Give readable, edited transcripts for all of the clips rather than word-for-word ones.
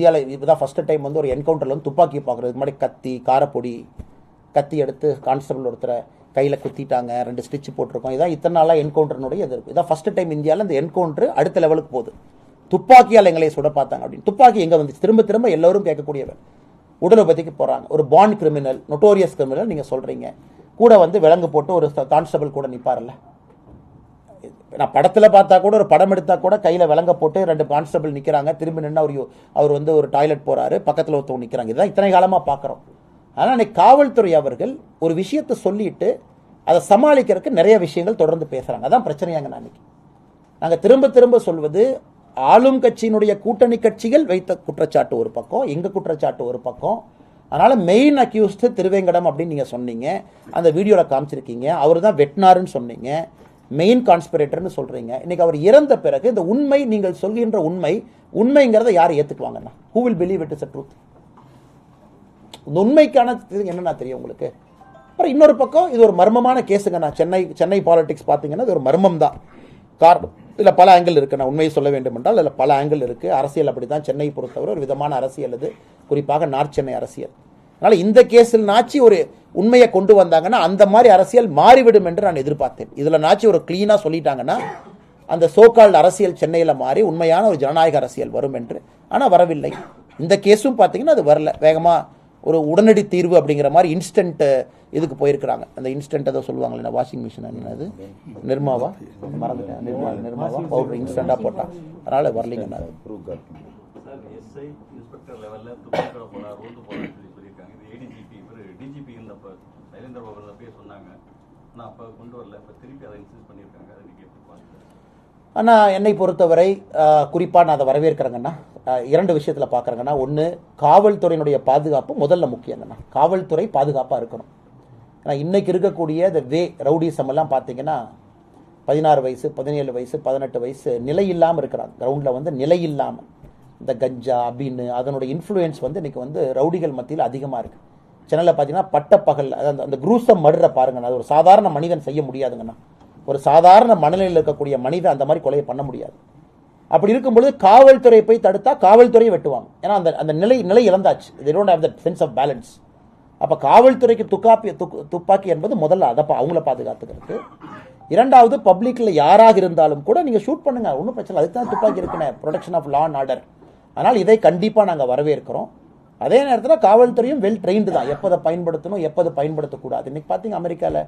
இந்தியாவில் இப்போதான் first time வந்து ஒரு என்கவுண்டரில் வந்து துப்பாக்கி பார்க்குறது. இது மாதிரி கத்தி, காரப்பொடி, கத்தி எடுத்து கான்ஸ்டபிள் ஒருத்தரை கையில் குத்திட்டாங்க, 2 ஸ்டிச் போட்டிருக்கோம். இதான் இத்தனை நாளாக என்கவுண்டர்னுடைய இது இருக்குது. இதான் ஃபர்ஸ்ட் டைம் இந்தியாவில் இந்த என்கவுண்டர் அடுத்த லெவலுக்கு போகுது. துப்பாக்கியால் எங்களை சுட பார்த்தாங்க அப்படின்னு. துப்பாக்கி எங்கே வந்துச்சு? திரும்ப திரும்ப எல்லோரும் கேட்கக்கூடியவர். உடலுபதிக்கு போகிறாங்க. ஒரு பாண்ட் கிரிமினல், நொட்டோரியஸ் கிரிமினல் நீங்கள் சொல்கிறீங்க. கூட வந்து விலங்கு போட்டு ஒரு கான்ஸ்டபிள் கூட நிற்பார்ல. நான் படத்தில் பார்த்தா கூட, ஒரு படம் எடுத்தால் கூட கையில் விலங்க போட்டு 2 கான்ஸ்டபிள் நிற்கிறாங்க. திரும்பி நின்று அவர் வந்து ஒரு டாய்லெட் போகிறாரு, பக்கத்தில் ஒருத்தவங்க நிற்கிறாங்க. இதுதான் இத்தனை காலமாக பார்க்குறோம். ஆனால் அன்னைக்கு காவல்துறை அவர்கள் ஒரு விஷயத்தை சொல்லிட்டு அதை சமாளிக்கிறதுக்கு நிறைய விஷயங்கள் தொடர்ந்து பேசுகிறாங்க. அதான் பிரச்சனையாங்க. நாங்கள் திரும்ப திரும்ப சொல்வது, ஆளும் கட்சியினுடைய கூட்டணி கட்சிகள் வைத்த குற்றச்சாட்டு ஒரு பக்கம், எங்கள் குற்றச்சாட்டு ஒரு பக்கம். அதனால் மெயின் அக்யூஸ்டு திருவேங்கடம் அப்படின்னு நீங்கள் சொன்னீங்க, அந்த வீடியோவில் காமிச்சிருக்கீங்க. அவர் தான் வெட்டினாருன்னு சொன்னீங்க, மெயின் கான்ஸ்பிரேட்டர்னு சொல்கிறீங்க. இன்னைக்கு அவர் இறந்த பிறகு இந்த உண்மை, நீங்கள் சொல்கின்ற உண்மைங்கிறத யார் ஏற்றுக்குவாங்கண்ணா? Who will believe it is a truth? இந்த உண்மைக்கான என்னன்னா தெரியும் உங்களுக்கு. அப்புறம் இன்னொரு பக்கம் இது ஒரு மர்மமான கேஸுங்கண்ணா. சென்னை பாலிடிக்ஸ் பார்த்தீங்கன்னா இது ஒரு மர்மம் தான். காரணம் இதில் பல ஆங்கிள் இருக்குது. நான் உண்மையை சொல்ல வேண்டும் என்றால் இதில் பல ஆங்கிள் இருக்குது. அரசியல் அப்படி தான். சென்னை பொறுத்தவரை ஒரு விதமான அரசியல் இது, குறிப்பாக நார்த் சென்னை அரசியல். அதனால் இந்த கேஸில் நாச்சி ஒரு உண்மையை கொண்டு வந்தாங்கன்னா அந்த மாதிரி அரசியல் மாறிவிடும் என்று நான் எதிர்பார்த்தேன். இதில் நாச்சி ஒரு கிளீனாக சொல்லிட்டாங்கன்னா அந்த சோகால்டு அரசியல் சென்னையில் மாறி உண்மையான ஒரு ஜனநாயக அரசியல் வரும் என்று. ஆனால் வரவில்லை. இந்த கேஸும் பார்த்தீங்கன்னா அது வரல. வேகமாக ஒரு உடனடி தீர்வு அப்படிங்கிற மாதிரி இன்ஸ்டன்ட் இதுக்கு போயிருக்கிறாங்க. அந்த இன்ஸ்டன்ட் ஏதோ சொல்லுவாங்களே, வாஷிங் மிஷின் என்னது, நிர்மாவா, மறந்துட்டேன், நிர்மாவா பவுடர் இன்ஸ்டண்டாக போட்டான். அதனால் வரலிங்கண்ணா. ஆனால் என்னை பொறுத்தவரை குறிப்பாக நான் அதை வரவேற்கிறேங்கண்ணா. 2 விஷயத்தில் பார்க்குறேங்கண்ணா. ஒன்று, காவல்துறையினுடைய பாதுகாப்பு முதல்ல முக்கியங்கண்ணா. காவல்துறை பாதுகாப்பாக இருக்கணும். ஏன்னா இன்றைக்கி இருக்கக்கூடிய இந்த ரவுடிசம் எல்லாம் பார்த்தீங்கன்னா 16 வயசு, 17 வயசு, 18 வயசு நிலை இல்லாமல் இருக்கிறாங்க. கிரவுண்டில் வந்து நிலை இல்லாமல் இந்த கஞ்சா, அபின்னு அதனுடைய இன்ஃப்ளூயன்ஸ் வந்து இன்றைக்கி வந்து ரவுடிகள் மத்தியில் அதிகமாக இருக்குது. சென்னையில் பார்த்தீங்கன்னா பட்டப்பகல் அந்த குரூசம் மர்டரை பாருங்கண்ணா. அது ஒரு சாதாரண மனிதன் செய்ய முடியாதுங்கண்ணா. ஒரு சாதாரண மனநிலையில் இருக்கக்கூடிய மனிதன் அந்த மாதிரி கொலையை பண்ண முடியாது. அப்படி இருக்கும்பொழுது காவல்துறை போய் தடுத்தா காவல்துறையை வெட்டுவாங்க. ஏன்னா அந்த நிலை இழந்தாச்சு. they don't have that sense of balance. அப்போ காவல்துறைக்கு துப்பாக்கி என்பது முதல்ல அதை அவங்கள பாதுகாத்துக்கிறது. 2வது, பப்ளிக்கில் யாராக இருந்தாலும் கூட நீங்கள் ஷூட் பண்ணுங்க, ஒன்றும் பிரச்சனை. அதுக்கு தான் துப்பாக்கி இருக்குன்னு, protection of law and order. அதனால் இதை கண்டிப்பாக நாங்கள் வரவேற்கிறோம். அதே நேரத்தில் காவல்துறையும் வெல் ட்ரெயின்டு தான். எப்போ அதை பயன்படுத்தணும், எப்போ அதை பயன்படுத்தக்கூடாது. இன்னைக்கு பார்த்தீங்க அமெரிக்காவில்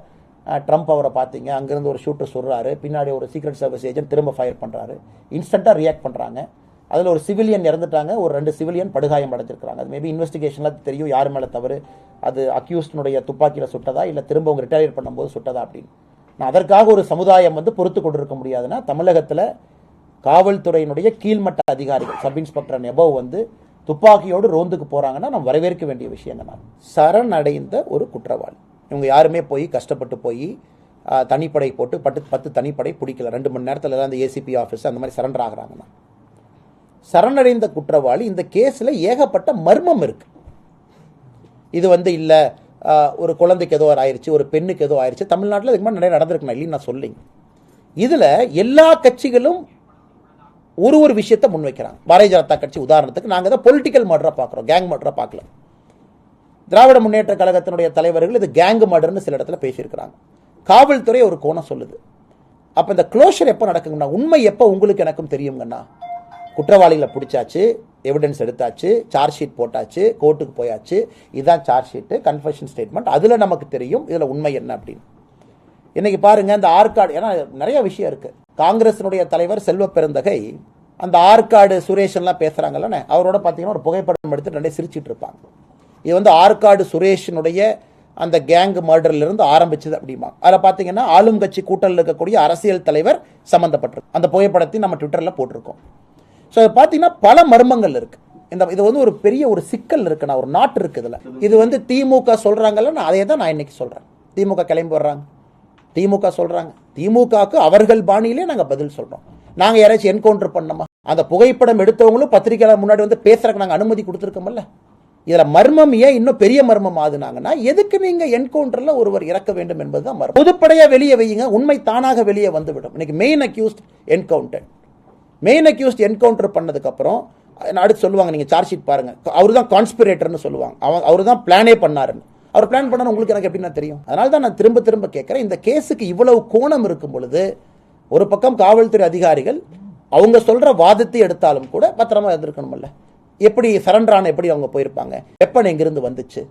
ட்ரம்ப் அவரை பார்த்தீங்க, அங்கேருந்து ஒரு ஷூட்டர் சொல்கிறாரு, பின்னாடி ஒரு சீக்ரெட் சர்வீஸ் ஏஜென்ட் திரும்ப ஃபயர் பண்ணுறாரு. இன்ஸ்டண்ட்டாக ரியாக்ட் பண்ணுறாங்க. அதில் ஒரு சிவிலியன் இறந்துட்டாங்க, ஒரு 2 சிவிலியன் படுகாயம் அடைஞ்சிருக்கிறாங்க. அது மேபி இன்வெஸ்டிகேஷனில் தெரியும் யார் மேலே தவறு, அது அக்யூஸ்டனுடைய துப்பாக்கியில் சுட்டதா இல்லை திரும்ப அவங்க ரிட்டையர் பண்ணும்போது சுட்டதா அப்படின்னு. நான் அதற்காக ஒரு சமுதாயம் வந்து பொறுத்து கொண்டிருக்க முடியாதுன்னா, தமிழகத்தில் காவல்துறையினுடைய கீழ்மட்ட அதிகாரிகள், சப் இன்ஸ்பெக்டர் அண்ட் எபோவ் வந்து துப்பாக்கியோடு ரோந்துக்கு போகிறாங்கன்னா நம்ம வரவேற்க வேண்டிய விஷயங்க. நான் சரணடைந்த ஒரு குற்றவாளி. இவங்க யாருமே போய் கஷ்டப்பட்டு போய் தனிப்படை போட்டு 10 தனிப்படை பிடிக்கல. 2 மணி நேரத்தில் அந்த ஏசிபி ஆஃபீஸ் அந்த மாதிரி சரண்டர் ஆகிறாங்கன்னா, சரணடைந்த குற்றவாளி. இந்த கேஸில் ஏகப்பட்ட மர்மம் இருக்கு. இது வந்து இல்லை ஒரு குழந்தைக்கு ஏதோ ஆயிடுச்சு, ஒரு பெண்ணுக்கு ஏதோ ஆயிடுச்சு. தமிழ்நாட்டில் இதுக்கு மாதிரி நிறைய நடந்திருக்கணும் இல்லைன்னு நான் சொல்லிங்க. இதில் எல்லா கட்சிகளும் ஒரு விஷயத்தை முன்வைக்கிறாங்க. பாரதிய ஜனதா கட்சி உதாரணத்துக்கு நாங்கள் தான் பொலிட்டிக்கல் மர்டராக பார்க்குறோம், கேங் மர்டராக பார்க்கல. திராவிட முன்னேற்ற கழகத்தினுடைய தலைவர்கள் இது கேங் மர்டர்னு சில இடத்துல பேசியிருக்கிறாங்க. காவல்துறை ஒரு கோணம் சொல்லுது. அப்போ இந்த க்ளோஷர் எப்போ நடக்குங்கன்னா, உண்மை எப்போ உங்களுக்கு எனக்கும் தெரியுங்கண்ணா. குற்றவாளிகளை பிடிச்சாச்சு, எவிடன்ஸ் எடுத்தாச்சு, சார்ஜ் ஷீட் போட்டாச்சு, கோர்ட்டுக்கு போயாச்சு. இதுதான் சார்ஜ் ஷீட்டு, கன்ஃபெஷன் ஸ்டேட்மெண்ட். அதில் நமக்கு தெரியும் இதில் உண்மை என்ன அப்படின்னு. இன்னைக்கு பாருங்க, இந்த ஆற்காடு, ஏன்னா நிறைய விஷயம் இருக்கு. காங்கிரசினுடைய தலைவர் செல்வ பெருந்தகை அந்த ஆற்காடு சுரேஷன்லாம் பேசுறாங்கல்ல, அவரோட பார்த்தீங்கன்னா ஒரு புகைப்படம் எடுத்து 2 சிரிச்சிட்டு இருப்பாங்க. இது வந்து ஆற்காடு சுரேஷனுடைய அந்த கேங் மர்டர்லேருந்து ஆரம்பிச்சது அப்படிமா. அதில் பார்த்தீங்கன்னா ஆளும் கட்சி கூட்டணியில் இருக்கக்கூடிய அரசியல் தலைவர் சம்மந்தப்பட்டிருக்கு. அந்த புகைப்படத்தையும் நம்ம ட்விட்டரில் போட்டிருக்கோம். ஸோ அதை பார்த்தீங்கன்னா பல மர்மங்கள் இருக்கு. இது வந்து ஒரு பெரிய ஒரு சிக்கல் இருக்குண்ணா, ஒரு நாட்டு இருக்கு இதில். இது வந்து திமுக சொல்றாங்கல்ல, நான் அதே தான் நான் இன்னைக்கு சொல்றேன். திமுக கிளம்பி வர்றாங்க, திமுக சொல்றாங்க, திமுகவுக்கு அவர்கள் பாணியிலே நாங்கள் பதில் சொல்றோம். நாங்கள் யாராச்சும் என்கவுண்டர் பண்ணோமா? அந்த புகைப்படம் எடுத்தவங்களும் பத்திரிகையாளர் முன்னாடி வந்து பேசுறதுக்கு நாங்கள் அனுமதி கொடுத்துருக்கோம்ல. இதில் மர்மம் ஏன் இன்னும் பெரிய மர்மம் ஆகுனாங்கன்னா, எதுக்கு நீங்க என்கவுண்டர்ல ஒருவர் இறக்க வேண்டும் என்பதுதான் மர்மம். பொதுப்படையா வெளியே வையுங்க, உண்மை தானாக வெளியே வந்துவிடும். இன்னைக்கு மெயின் அக்யூஸ்ட் என்கவுண்டர் பண்ணதுக்கு அப்புறம் அடுத்து சொல்லுவாங்க, நீங்கள் சார்ஜ் ஷீட் பாருங்கள், அவர் தான் கான்ஸ்பிரேட்டர்னு சொல்லுவாங்க, அவர் தான் பிளானே பண்ணாருன்னு. அவர் பிளான் பண்ணார் உங்களுக்கு எனக்கு எப்படின்னா தெரியும்? அதனால தான் நான் திரும்ப திரும்ப கேட்குறேன், இந்த கேஸுக்கு இவ்வளவு கோணம் இருக்கும் பொழுது ஒரு பக்கம் காவல்துறை அதிகாரிகள் அவங்க சொல்கிற வாதத்தை எடுத்தாலும் கூட பத்திரமா இருந்திருக்கணும்ல. எப்படி சரண்டரான எப்படி அவங்க போயிருப்பாங்க? வெப்பன் எங்கிருந்து வந்துச்சு?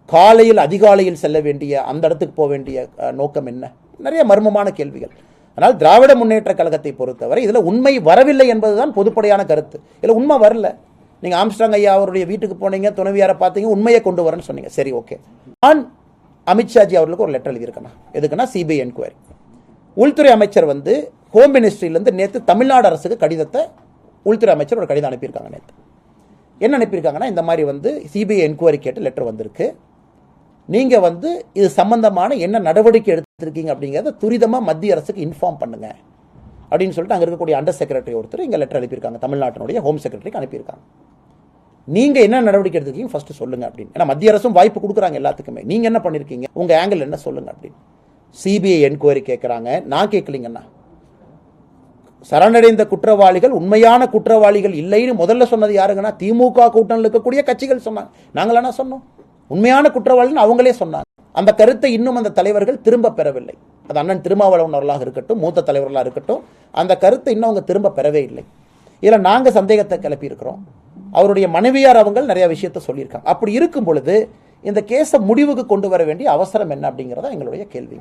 காலையில் அதிகாலையில் செல்ல வேண்டிய அந்த இடத்துக்கு போக வேண்டிய நோக்கம் என்ன? நிறைய மர்மமான கேள்விகள். ஆனால் திராவிட முன்னேற்ற கழகத்தை பொறுத்தவரை இதில் உண்மை வரவில்லை என்பதுதான் பொதுப்படையான கருத்து. இதில் உண்மை வரல. நீங்கள் ஆம்ஸ்ட்ராங் ஐயா அவருடைய வீட்டுக்கு போனீங்க, துணைவியாரை பார்த்தீங்க, உண்மையை கொண்டு வரேன்னு சொன்னீங்க. சரி, ஓகே. நான் அமித்ஷாஜி அவர்களுக்கு ஒரு லெட்டர் எழுதியிருக்கேன். எதுக்குன்னா சிபிஐ என்கொயரி. உள்துறை அமைச்சர் வந்து ஹோம் மினிஸ்ட்ரியிலேருந்து நேற்று தமிழ்நாடு அரசுக்கு கடிதத்தை உள்துறை அமைச்சர் ஒரு கடிதம் அனுப்பியிருக்காங்க. நேற்று என்ன அனுப்பியிருக்காங்கன்னா, இந்த மாதிரி வந்து சிபிஐ என்கொயரி கேட்டு லெட்டர் வந்திருக்கு, நீங்கள் வந்து இது சம்பந்தமான என்ன நடவடிக்கை எடுத்திருக்கீங்க அப்படிங்கிறத துரிதமாக மத்திய அரசுக்கு இன்ஃபார்ம் பண்ணுங்க அப்படின்னு சொல்லிட்டு அங்கே இருக்கக்கூடிய அண்டர் செக்ரட்டரி ஒருத்தர் இங்கே லெட்டர் அனுப்பியிருக்காங்க, தமிழ்நாட்டினுடைய ஹோம் செக்ரட்டரிக்கு அனுப்பியிருக்காங்க. நீங்கள் என்ன நடவடிக்கை எடுத்திருக்கீங்க ஃபர்ஸ்ட் சொல்லுங்க அப்படின்னு. ஏன்னா மத்திய அரசும் வாய்ப்பு கொடுக்குறாங்க எல்லாத்துக்குமே. நீங்கள் என்ன பண்ணியிருக்கீங்க, உங்கள் ஆங்கிள் என்ன சொல்லுங்க அப்படின்னு. சிபிஐ என்கொயரி கேட்குறாங்க. நான் கேட்கலீங்கண்ணா, சரணடைந்த குற்றவாளிகள் உண்மையான குற்றவாளிகள் இல்லைன்னு முதல்ல சொன்னது யாருங்கன்னா திமுக கூட்டணியில் இருக்கக்கூடிய கட்சிகள் சொன்னாங்க. நாங்களானா சொன்னோம் உண்மையான குற்றவாளின்னு அவங்களே சொன்னாங்க. அந்த கருத்தை இன்னும் அந்த தலைவர்கள் திரும்ப பெறவில்லை. அது அண்ணன் திருமாவளவன் அவர்களாக இருக்கட்டும், மூத்த தலைவர்களாக இருக்கட்டும், அந்த கருத்தை இன்னும் அவங்க திரும்ப பெறவே இல்லை. இதில் நாங்கள் சந்தேகத்தை கிளப்பி இருக்கிறோம். அவருடைய மனைவியார் அவங்க நிறைய விஷயத்த சொல்லியிருக்காங்க. அப்படி இருக்கும் பொழுது இந்த கேஸை முடிவுக்கு கொண்டு வர வேண்டிய அவசரம் என்ன அப்படிங்கிறதா எங்களுடைய கேள்வி.